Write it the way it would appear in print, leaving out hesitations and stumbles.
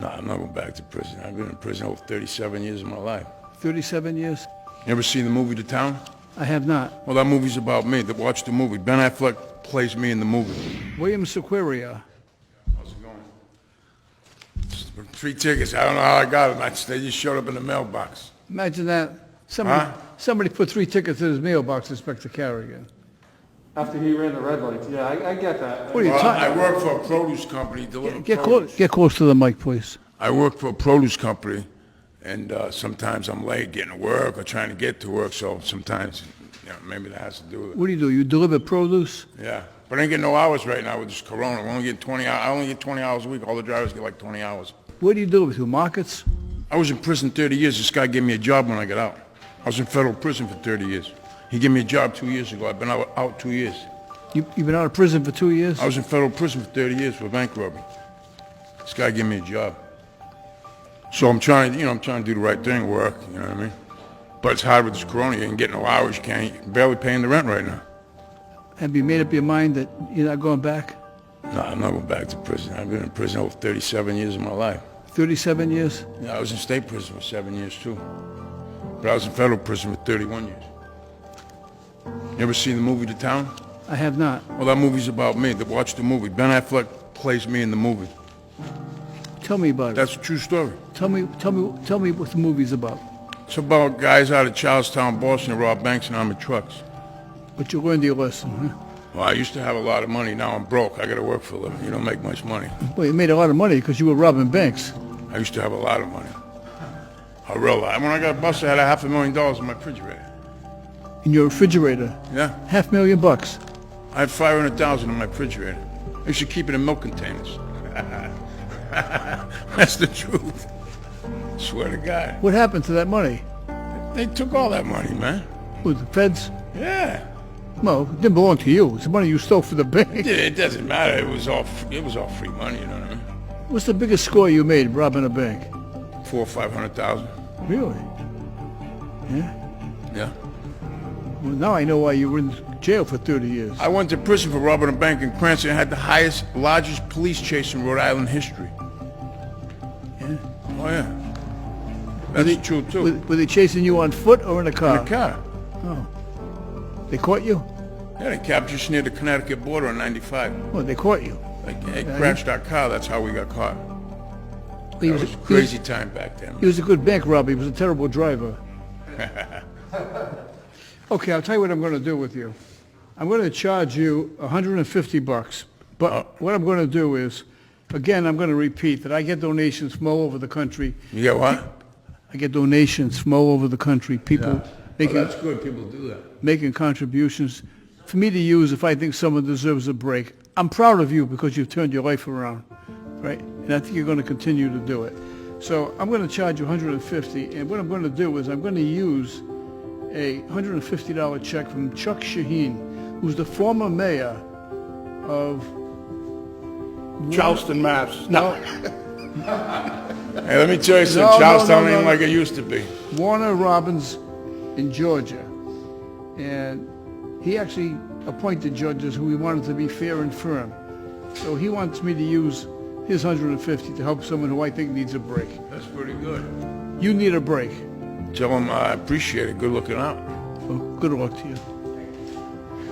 No, I'm not going back to prison. I've been in prison over 37 years of my life. 37 years? You ever seen the movie The Town? I have not. Well, that movie's about me. Watch the movie. Ben Affleck plays me in the movie. William Sequeria. How's it going? 3 tickets. I don't know how I got them. They just showed up in the mailbox. Imagine that. Somebody put 3 tickets in his mailbox, Inspector Carrigan. After he ran the red lights, yeah, I get that. What are you Well, I talking? work for a produce company. Get close to the mic, please. I work for a produce company, and sometimes I'm late getting to work or trying to get to work, so sometimes, maybe that has to do with it. What do? You deliver produce? Yeah, but I ain't getting no hours right now with this corona. We're only getting 20 hours. I only get 20 hours a week. All the drivers get like 20 hours. What do you deliver to? Markets? I was in prison 30 years. This guy gave me a job when I got out. I was in federal prison for 30 years. He gave me a job 2 years ago. I've been out 2 years. You've been out of prison for 2 years? I was in federal prison for 30 years for bank robbery. This guy gave me a job. So I'm trying to do the right thing, work, you know what I mean? But it's hard with this corona. You ain't getting no hours. You're barely paying the rent right now. Have you made up your mind that you're not going back? No, I'm not going back to prison. I've been in prison over 37 years of my life. 37 years? Yeah, I was in state prison for 7 years too. But I was in federal prison for 31 years. You ever seen the movie The Town? I have not. Well, that movie's about me. Watch the movie. Ben Affleck plays me in the movie. Tell me about it. That's a true story. Tell me what the movie's about. It's about guys out of Charlestown, Boston, who rob banks and armored trucks. But you learned your lesson, huh? Well, I used to have a lot of money. Now I'm broke. I got to work for a living. You don't make much money. Well, you made a lot of money because you were robbing banks. I used to have a lot of money. A real lot. When I got busted, I had $500,000 in my refrigerator. In your refrigerator? Yeah. $500,000. I had 500,000 in my refrigerator. I used to keep it in milk containers. That's the truth. Swear to God. What happened to that money? They took all that money, man. Who, the feds? Yeah. Well, it didn't belong to you. It's the money you stole from the bank. It doesn't matter. It was all free money, you know what I mean? What's the biggest score you made robbing a bank? 400,000 or 500,000. Really? Yeah? Yeah. Well, now I know why you were in jail for 30 years. I went to prison for robbing a bank in Cranston and had the largest police chase in Rhode Island history. Yeah? Oh, yeah. That's true, too. Were they chasing you on foot or in a car? In a car. Oh. They caught you? Yeah, they captured us near the Connecticut border on 95. Oh, they caught you. They crashed our car. That's how we got caught. It was a crazy time back then. He was a good bank robber. He was a terrible driver. Okay, I'll tell you what I'm going to do with you. I'm going to charge you $150. But what I'm going to do is, again, I'm going to repeat that I get donations from all over the country. You get what? I get donations from all over the country. People making, that's good. People do that. Making contributions for me to use if I think someone deserves a break. I'm proud of you because you've turned your life around, right? And I think you're going to continue to do it. So I'm going to charge you $150, and what I'm going to do is I'm going to use a $150 check from Chuck Shaheen, who's the former mayor of Charleston, Mass. No. Hey, let me tell you something. Charlestown ain't like it used to be. Warner Robins in Georgia. And he actually appointed judges who he wanted to be fair and firm. So he wants me to use his $150 to help someone who I think needs a break. That's pretty good. You need a break. Tell him I appreciate it. Good looking out. Well, good luck to you.